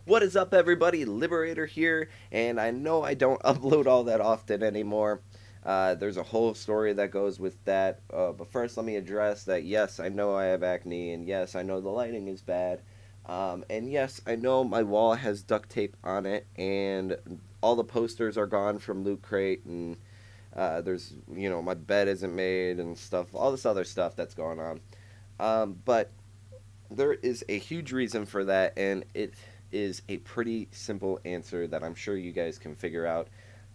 What is up, everybody? Liberator here, and I know I don't upload all that often anymore. There's a whole story that goes with that. But first, let me address that yes, I know I have acne, and yes, I know the lighting is bad. And yes, I know my wall has duct tape on it, and all the posters are gone from Loot Crate, and my bed isn't made, and stuff, all this other stuff that's going on. But there is a huge reason for that, and it is a pretty simple answer that I'm sure you guys can figure out.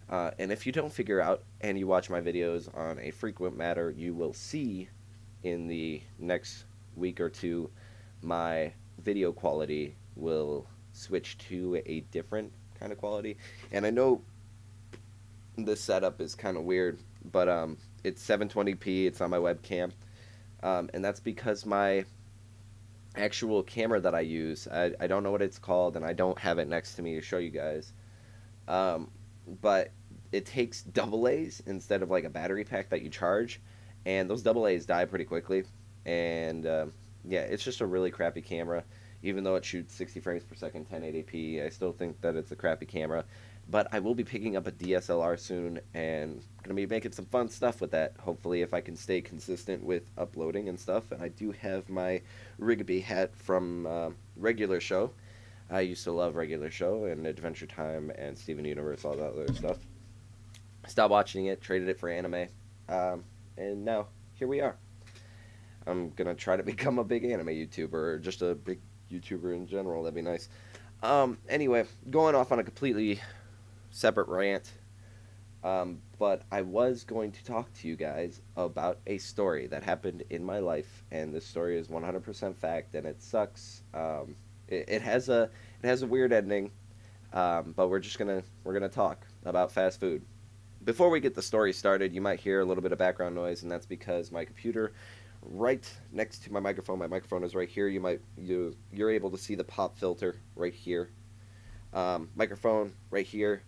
And if you don't figure out and you watch my videos on a frequent matter, you will see in the next week or two my video quality will switch to a different kind of quality. And I know this setup is kind of weird, but it's 720p, it's on my webcam. And that's because my actual camera that I use. I don't know what it's called, and I don't have it next to me to show you guys. Um, but it takes double A's instead of like a battery pack that you charge, and those double A's die pretty quickly. And yeah, it's just a really crappy camera. Even though it shoots 60 frames per second, 1080p, I still think that it's a crappy camera. But I will be picking up a DSLR soon and gonna be making some fun stuff with that. Hopefully, if I can stay consistent with uploading and stuff. And I do have my Rigby hat from Regular Show. I used to love Regular Show and Adventure Time and Steven Universe, all that other stuff. Stopped watching it, traded it for anime, and now here we are. I'm gonna try to become a big anime YouTuber, or just a big YouTuber in general. That'd be nice. Anyway, going off on a completely separate rant. But I was going to talk to you guys about a story that happened in my life, and this story is 100% fact, and it sucks. It has a weird ending, but we're gonna talk about fast food. Before we get the story started, you might hear a little bit of background noise, and that's because my computer, right next to my microphone is right here. You're able to see the pop filter right here. Microphone right here,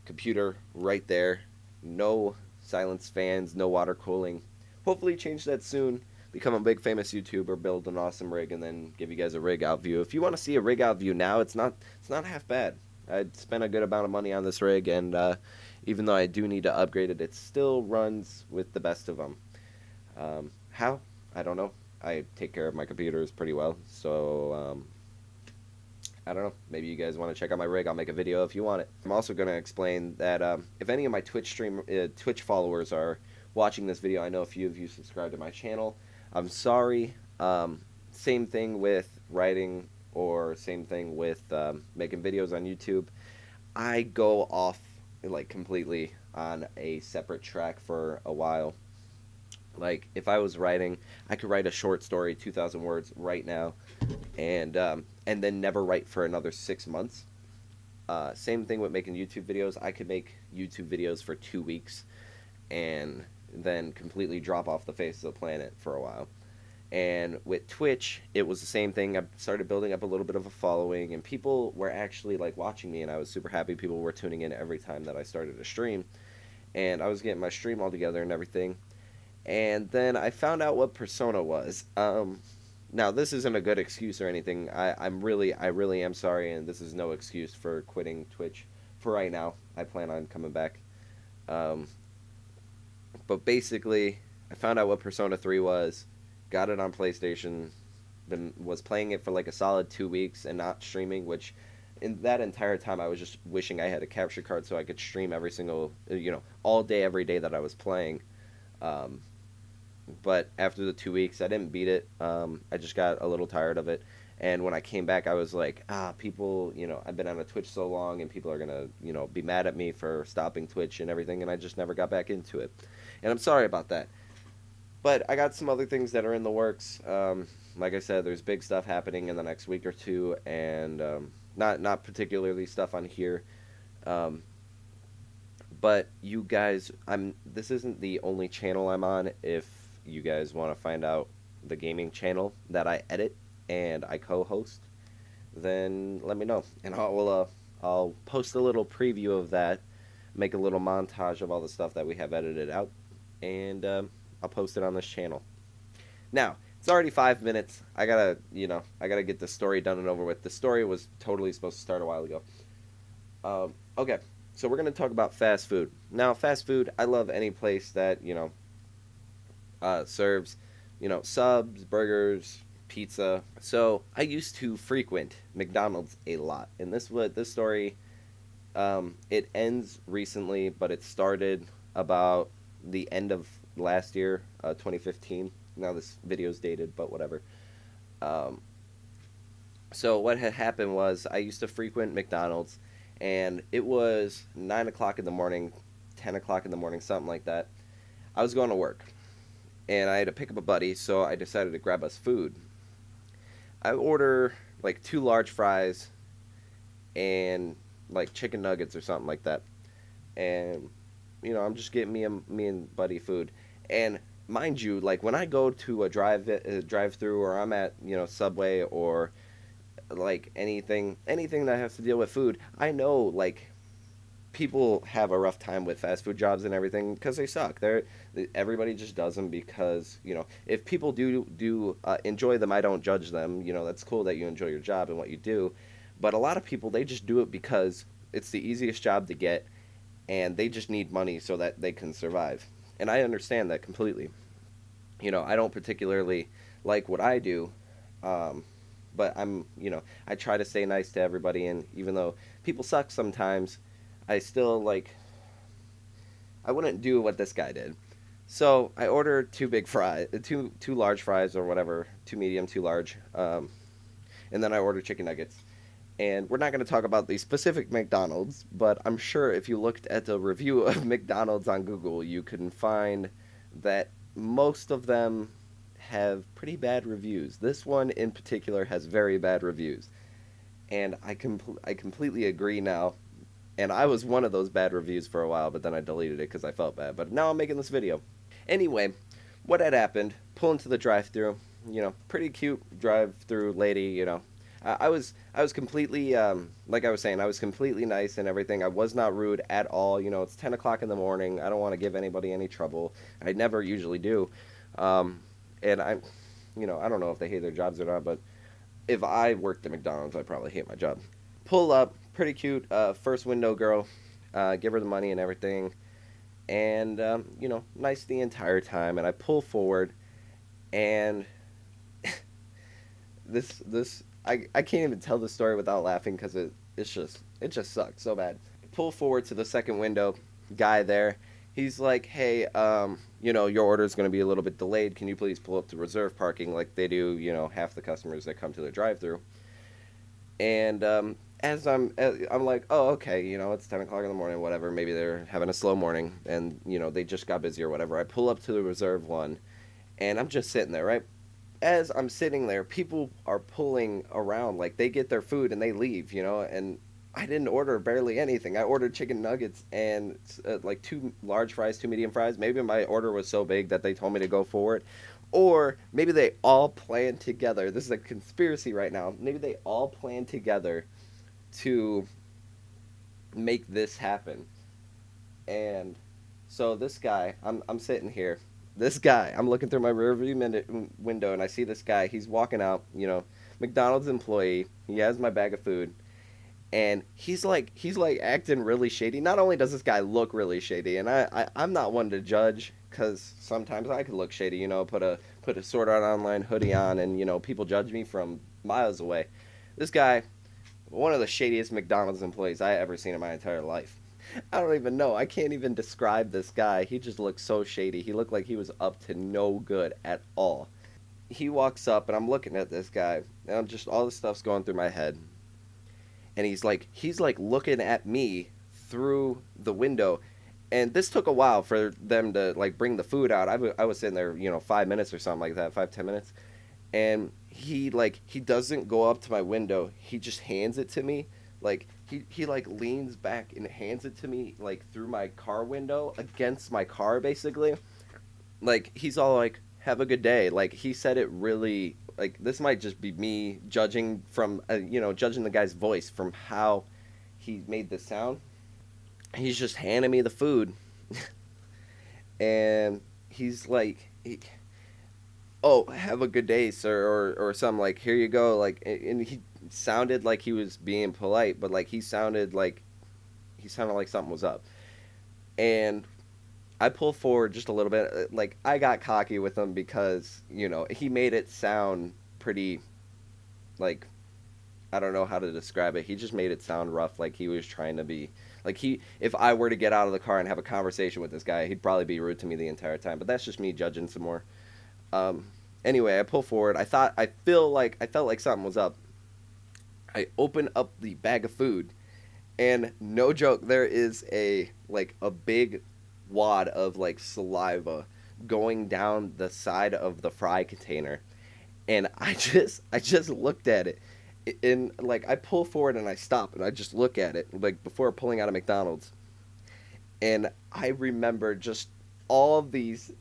computer right there. No silence fans, no water cooling. Hopefully change that soon. Become a big famous YouTuber, build an awesome rig, and then give you guys a rig out view. If you want to see a rig out view now, it's not half bad. I spent a good amount of money on this rig, and even though I do need to upgrade it, it still runs with the best of them. How? I don't know. I take care of my computers pretty well, so I don't know. Maybe you guys want to check out my rig. I'll make a video if you want it. I'm also going to explain that if any of my Twitch followers are watching this video, I know a few of you subscribe to my channel. I'm sorry. Same thing with writing, or same thing with making videos on YouTube. I go off like completely on a separate track for a while. Like if I was writing, I could write a short story, 2,000 words right now, and then never write for another 6 months. Same thing with making YouTube videos. I could make YouTube videos for 2 weeks, and then completely drop off the face of the planet for a while. And with Twitch, it was the same thing. I started building up a little bit of a following, and people were actually like watching me, and I was super happy. People were tuning in every time that I started a stream, and I was getting my stream all together and everything. And then I found out what Persona was. Now this isn't a good excuse or anything. I really am sorry, and this is no excuse for quitting Twitch for right now. I plan on coming back. Um, but basically, I found out what Persona 3 was, got it on PlayStation, was playing it for like a solid 2 weeks and not streaming, which in that entire time I was just wishing I had a capture card so I could stream every single, all day, every day that I was playing. Um, but after the 2 weeks, I didn't beat it. I just got a little tired of it. And when I came back, I was like, people, I've been on a Twitch so long, and people are going to, be mad at me for stopping Twitch and everything, and I just never got back into it. And I'm sorry about that. But I got some other things that are in the works. Like I said, there's big stuff happening in the next week or two, and not particularly stuff on here. Um, but you guys, this isn't the only channel I'm on. If you guys want to find out the gaming channel that I edit and I co-host, then let me know, and I'll post a little preview of that, make a little montage of all the stuff that we have edited out, and I'll post it on this channel. Now, It's already 5 minutes. I gotta get the story done and over with. The story was totally supposed to start a while ago. Okay, so we're gonna talk about fast food. Now, fast food, I love any place that serves, subs, burgers, pizza. So I used to frequent McDonald's a lot, and this story. It ends recently, but it started about the end of last year, 2015. Now this video's dated, but whatever. Um, so what had happened was I used to frequent McDonald's, and it was 9 o'clock in the morning, 10 o'clock in the morning, something like that. I was going to work, and I had to pick up a buddy, so I decided to grab us food. I order like two large fries and like chicken nuggets or something like that. And I'm just getting me and buddy food. And mind you, like when I go to drive through, or I'm at Subway, or like anything that has to deal with food, I know like people have a rough time with fast food jobs and everything because they suck. Everybody just does them because if people do enjoy them, I don't judge them. That's cool that you enjoy your job and what you do, but a lot of people, they just do it because it's the easiest job to get, and they just need money so that they can survive. And I understand that completely. I don't particularly like what I do, um, but I try to stay nice to everybody, and even though people suck sometimes, I still I wouldn't do what this guy did. So I ordered two big fries, two large fries or whatever, two medium, two large, and then I ordered chicken nuggets. And we're not going to talk about the specific McDonald's, but I'm sure if you looked at the review of McDonald's on Google, you can find that most of them have pretty bad reviews. This one in particular has very bad reviews, and I completely agree now. And I was one of those bad reviews for a while, but then I deleted it because I felt bad. But now I'm making this video. Anyway, what had happened? Pull into the drive-through. Pretty cute drive-through lady. I was completely like I was saying, I was completely nice and everything. I was not rude at all. It's 10 o'clock in the morning. I don't want to give anybody any trouble. I never usually do. And I don't know if they hate their jobs or not, but if I worked at McDonald's, I'd probably hate my job. Pull up, pretty cute, first window girl. Give her the money and everything, and nice the entire time. And I pull forward, and I can't even tell the story without laughing because it just sucked so bad. Pull forward to the second window, guy there. He's like, hey, your order is going to be a little bit delayed. Can you please pull up to reserve parking like they do, half the customers that come to the drive-through. And as I'm like, oh, okay, it's 10 o'clock in the morning, whatever. Maybe they're having a slow morning, and they just got busy or whatever. I pull up to the reserve one, and I'm just sitting there, right? As I'm sitting there, people are pulling around, like they get their food and they leave, and I didn't order barely anything. I ordered chicken nuggets and like two large fries, two medium fries. Maybe my order was so big that they told me to go forward. Or maybe they all planned together. This is a conspiracy right now. Maybe they all planned together to make this happen. And so this guy, I'm sitting here. This guy, I'm looking through my rearview window, and I see this guy. He's walking out, McDonald's employee. He has my bag of food, and he's like acting really shady. Not only does this guy look really shady, and I'm not one to judge because sometimes I could look shady. Put a Sword Art Online hoodie on, and people judge me from miles away. This guy, one of the shadiest McDonald's employees I ever seen in my entire life. I don't even know. I can't even describe this guy. He just looked so shady. He looked like he was up to no good at all. He walks up, and I'm looking at this guy, and I'm just all this stuff's going through my head. And he's like looking at me through the window, and this took a while for them to like bring the food out. I was sitting there 5 minutes or something like that, 5-10 minutes, and he doesn't go up to my window. He just hands it to me. Like he like leans back and hands it to me like through my car window against my car, basically. Like he's all like, have a good day. Like he said it really, like this might just be me judging from judging the guy's voice from how he made the sound. He's just handing me the food, and he's like, "Oh, have a good day, sir," or something like, "Here you go." Like, and he sounded like he was being polite, but like he sounded like something was up. And I pull forward just a little bit. Like, I got cocky with him because he made it sound pretty, like, I don't know how to describe it. He just made it sound rough, like he was trying to be like he. If I were to get out of the car and have a conversation with this guy, he'd probably be rude to me the entire time. But that's just me judging some more. Um, anyway, I pull forward. I felt like something was up. I open up the bag of food, and no joke, there is a big wad of like saliva going down the side of the fry container, and I just looked at it, and like I pull forward and I stop and I just look at it like before pulling out of McDonald's, and I remember just all these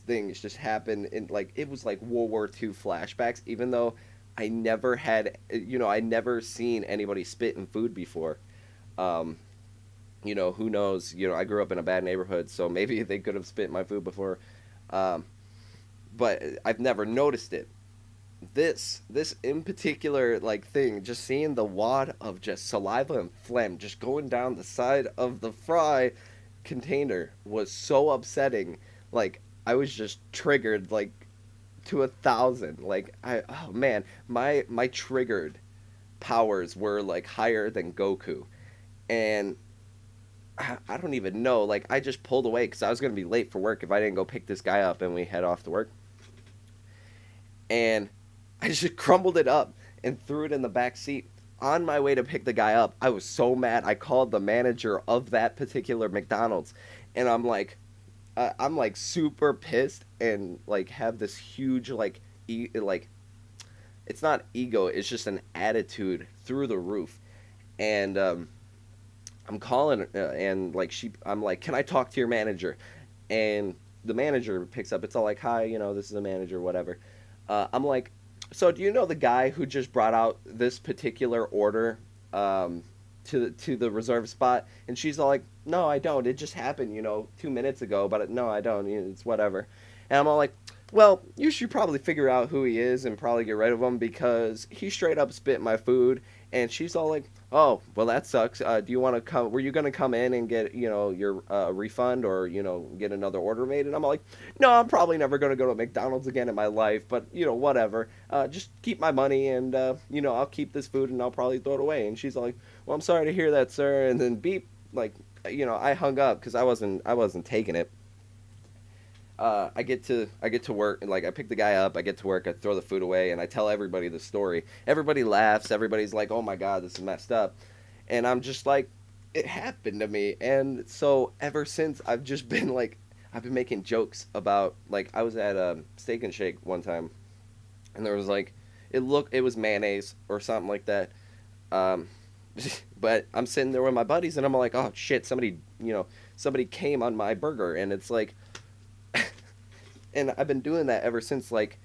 things just happened in like it was like World War II flashbacks, even though I never seen anybody spit in food before. um who knows, I grew up in a bad neighborhood, so maybe they could have spit in my food before. um but I've never noticed it. This in particular, like, thing, just seeing the wad of just saliva and phlegm just going down the side of the fry container was so upsetting. Like, I was just triggered, like, to 1,000. Like, oh man, my triggered powers were like higher than Goku. And I don't even know, like, I just pulled away because I was going to be late for work if I didn't go pick this guy up and we head off to work. And I just crumbled it up and threw it in the back seat. On my way to pick the guy up, I was so mad. I called the manager of that particular McDonald's, and I'm like super pissed and like have this huge like like it's not ego, it's just an attitude through the roof. And I'm calling, and like I'm like, "Can I talk to your manager?" And the manager picks up. It's all like, "Hi, this is the manager, whatever." I'm like, "So do you know the guy who just brought out this particular order to the reserve spot?" And she's all like, "No, I don't. It just happened, 2 minutes ago. But no, I don't. It's whatever." And I'm all like, "Well, you should probably figure out who he is and probably get rid of him because he straight up spit my food." And she's all like, "Oh, well, that sucks. Do you want to come? Were you going to come in and get your refund, or get another order made?" And I'm like, "No, I'm probably never going to go to McDonald's again in my life, but whatever. Just keep my money, and I'll keep this food and I'll probably throw it away." And she's like, "Well, I'm sorry to hear that, sir." And then beep, like, I hung up because I wasn't taking it. I get to work, and like I pick the guy up. I get to work. I throw the food away, and I tell everybody the story. Everybody laughs. Everybody's like, "Oh my god, this is messed up," and I'm just like, it happened to me. And so ever since, I've been making jokes about, like, I was at a Steak and Shake one time, and there was like, it was mayonnaise or something like that. Um, but I'm sitting there with my buddies, and I'm like, "Oh shit, somebody came on my burger," and it's like. And I've been doing that ever since, like,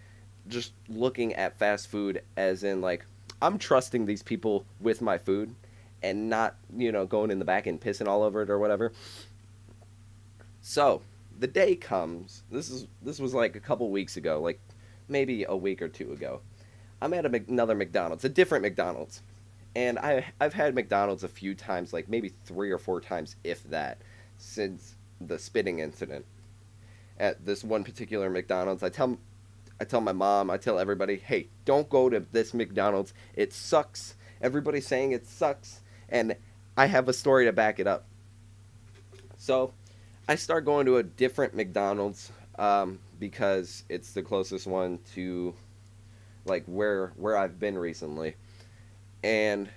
just looking at fast food as in, like, I'm trusting these people with my food and not, going in the back and pissing all over it or whatever. So, the day comes. This was like a couple weeks ago, like maybe a week or two ago. I'm at another McDonald's, a different McDonald's. And I've had McDonald's a few times, like maybe 3 or 4 times, if that, since the spitting incident at this one particular McDonald's. I tell my mom, I tell everybody, "Hey, don't go to this McDonald's. It sucks. Everybody's saying it sucks." And I have a story to back it up. So I start going to a different McDonald's, because it's the closest one to like where I've been recently. And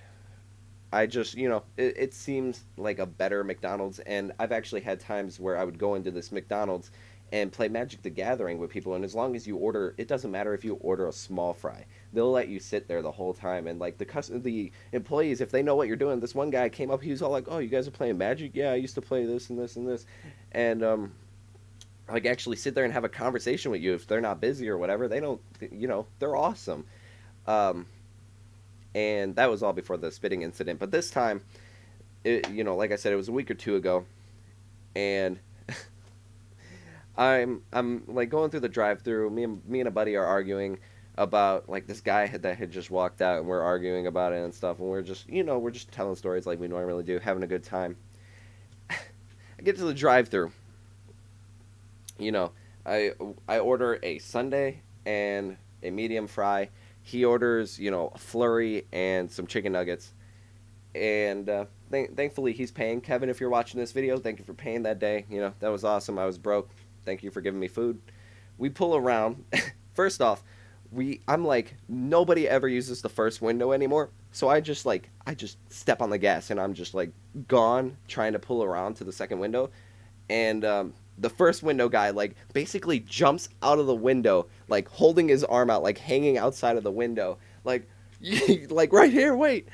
I just, it seems like a better McDonald's. And I've actually had times where I would go into this McDonald's and play Magic the Gathering with people. And as long as you order, it doesn't matter if you order a small fry, they'll let you sit there the whole time. And like the employees, if they know what you're doing, this one guy came up, he was all like, "Oh, you guys are playing Magic? Yeah, I used to play this and this and this." And like, actually sit there and have a conversation with you if they're not busy or whatever. They don't, they're awesome. Um, and that was all before the spitting incident. But this time, like I said, it was a week or two ago, and I'm like going through the drive-through. Me and a buddy are arguing about like this guy that had just walked out, and we're arguing about it and stuff. And we're just we're just telling stories like we normally do, having a good time. I get to the drive-through. You know, I I order a sundae and a medium fry. He orders a flurry and some chicken nuggets. And thankfully he's paying. Kevin, if you're watching this video, thank you for paying that day. That was awesome. I was broke. Thank you for giving me food. We pull around. First off, I'm like, nobody ever uses the first window anymore. So I just step on the gas and I'm just like gone trying to pull around to the second window. And the first window guy like basically jumps out of the window, like holding his arm out, like hanging outside of the window, like like right here, wait.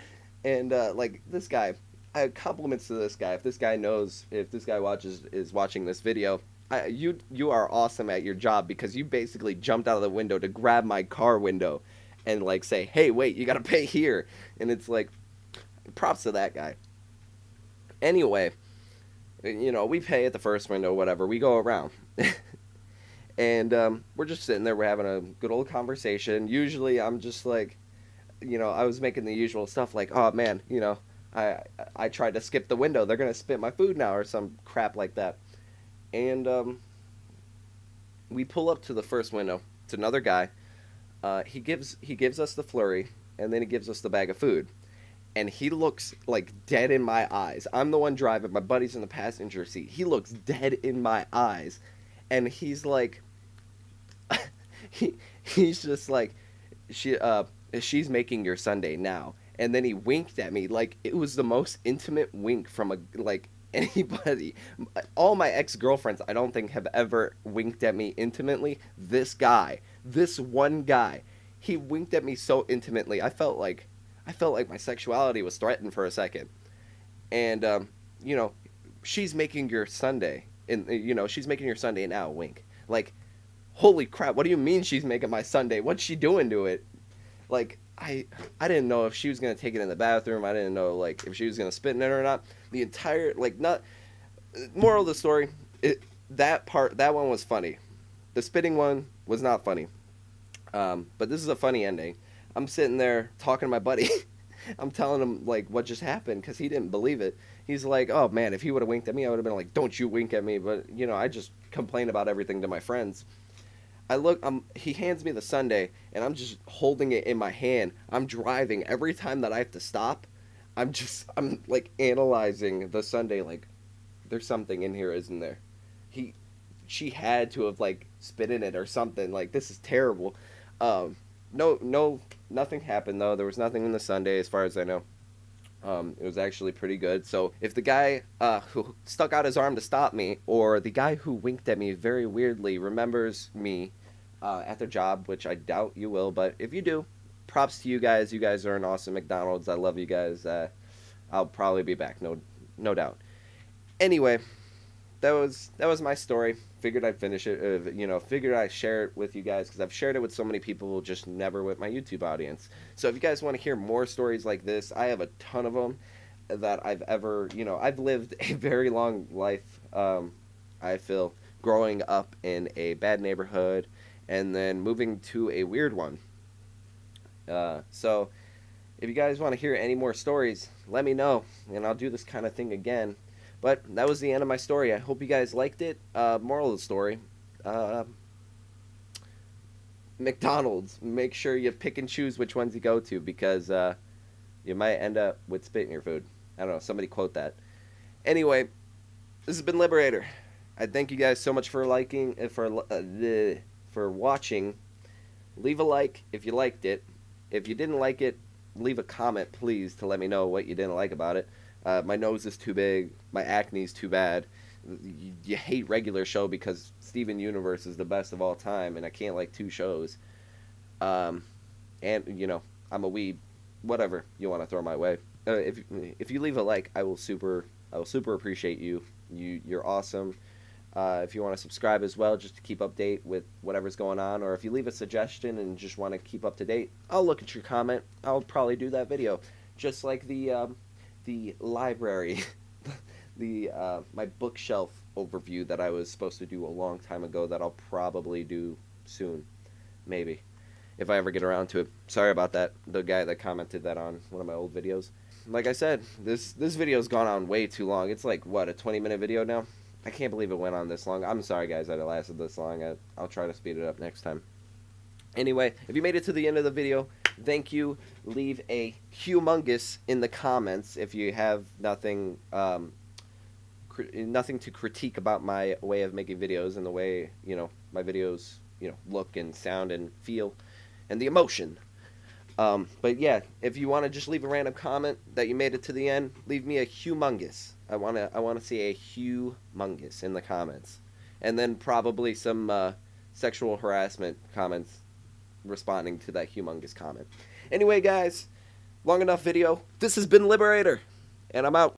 And like this guy, I have compliments to this guy. If this guy is watching this video, you are awesome at your job because you basically jumped out of the window to grab my car window, and like say, hey, wait, you gotta pay here, and it's like, props to that guy. Anyway, we pay at the first window, whatever. We go around. And we're just sitting there. We're having a good old conversation. Usually, I'm just like, I was making the usual stuff like, oh man, I I tried to skip the window. They're gonna spit my food now or some crap like that. And we pull up to the first window. It's another guy. He gives us the flurry, and then he gives us the bag of food. And he looks like dead in my eyes. I'm the one driving. My buddy's in the passenger seat. He looks dead in my eyes, and he's like, he's just like, she's making your Sunday now. And then he winked at me like it was the most intimate wink from a like anybody. All my ex-girlfriends I don't think have ever winked at me intimately. This one guy, he winked at me so intimately. I felt like my sexuality was threatened for a second. And you know, she's making your Sunday and she's making your Sunday now, wink. Like, holy crap, what do you mean she's making my Sunday? What's she doing to it? Like, I didn't know if she was gonna take it in the bathroom. I didn't know like if she was gonna spit in it or not. The entire like not moral of the story. That one was funny. The spitting one was not funny. But this is a funny ending. I'm sitting there talking to my buddy. I'm telling him like what just happened because he didn't believe it. He's like, "Oh man, if he would have winked at me, I would have been like, don't you wink at me." But I just complain about everything to my friends. He hands me the sundae, and I'm just holding it in my hand. I'm driving. Every time that I have to stop, I'm like analyzing the sundae. Like, there's something in here, isn't there? He, she had to have like spit in it or something. Like, this is terrible. No, no, nothing happened though. There was nothing in the sundae, as far as I know. It was actually pretty good. So if the guy who stuck out his arm to stop me, or the guy who winked at me very weirdly, remembers me at their job, which I doubt you will, but if you do, props to you guys. You guys are an awesome McDonald's. I love you guys. I'll probably be back, no doubt. Anyway, that was my story. Figured I'd finish it. Figured I'd share it with you guys because I've shared it with so many people, just never with my YouTube audience. So if you guys want to hear more stories like this, I have a ton of them that I've ever. I've lived a very long life. I feel growing up in a bad neighborhood and then moving to a weird one. So if you guys want to hear any more stories, let me know, and I'll do this kind of thing again. But that was the end of my story. I hope you guys liked it. Moral of the story: uh, McDonald's. Make sure you pick and choose which ones you go to because you might end up with spit in your food. I don't know. Somebody quote that. Anyway, this has been Liberator. I thank you guys so much for liking for watching. Leave a like if you liked it. If you didn't like it, leave a comment, please, to let me know what you didn't like about it. My nose is too big. My acne is too bad. You hate regular show because Steven Universe is the best of all time, and I can't like two shows. And I'm a weeb. Whatever you want to throw my way. If you leave a like, I will super appreciate you. You're awesome. If you want to subscribe as well, just to keep update with whatever's going on, or if you leave a suggestion and just want to keep up to date, I'll look at your comment. I'll probably do that video, just like the library, my bookshelf overview that I was supposed to do a long time ago that I'll probably do soon, maybe, if I ever get around to it. Sorry about that, the guy that commented that on one of my old videos. Like I said, this video's gone on way too long. It's like, what, a 20-minute video now? I can't believe it went on this long. I'm sorry, guys, that it lasted this long. I'll try to speed it up next time. Anyway, if you made it to the end of the video, thank you. Leave a humongous in the comments if you have nothing to critique about my way of making videos and the way, my videos, look and sound and feel and the emotion. But yeah, if you want to just leave a random comment that you made it to the end, leave me a humongous. I want to see a humongous in the comments. And then probably some sexual harassment comments responding to that humongous comment. Anyway, guys, long enough video. This has been Liberator, and I'm out.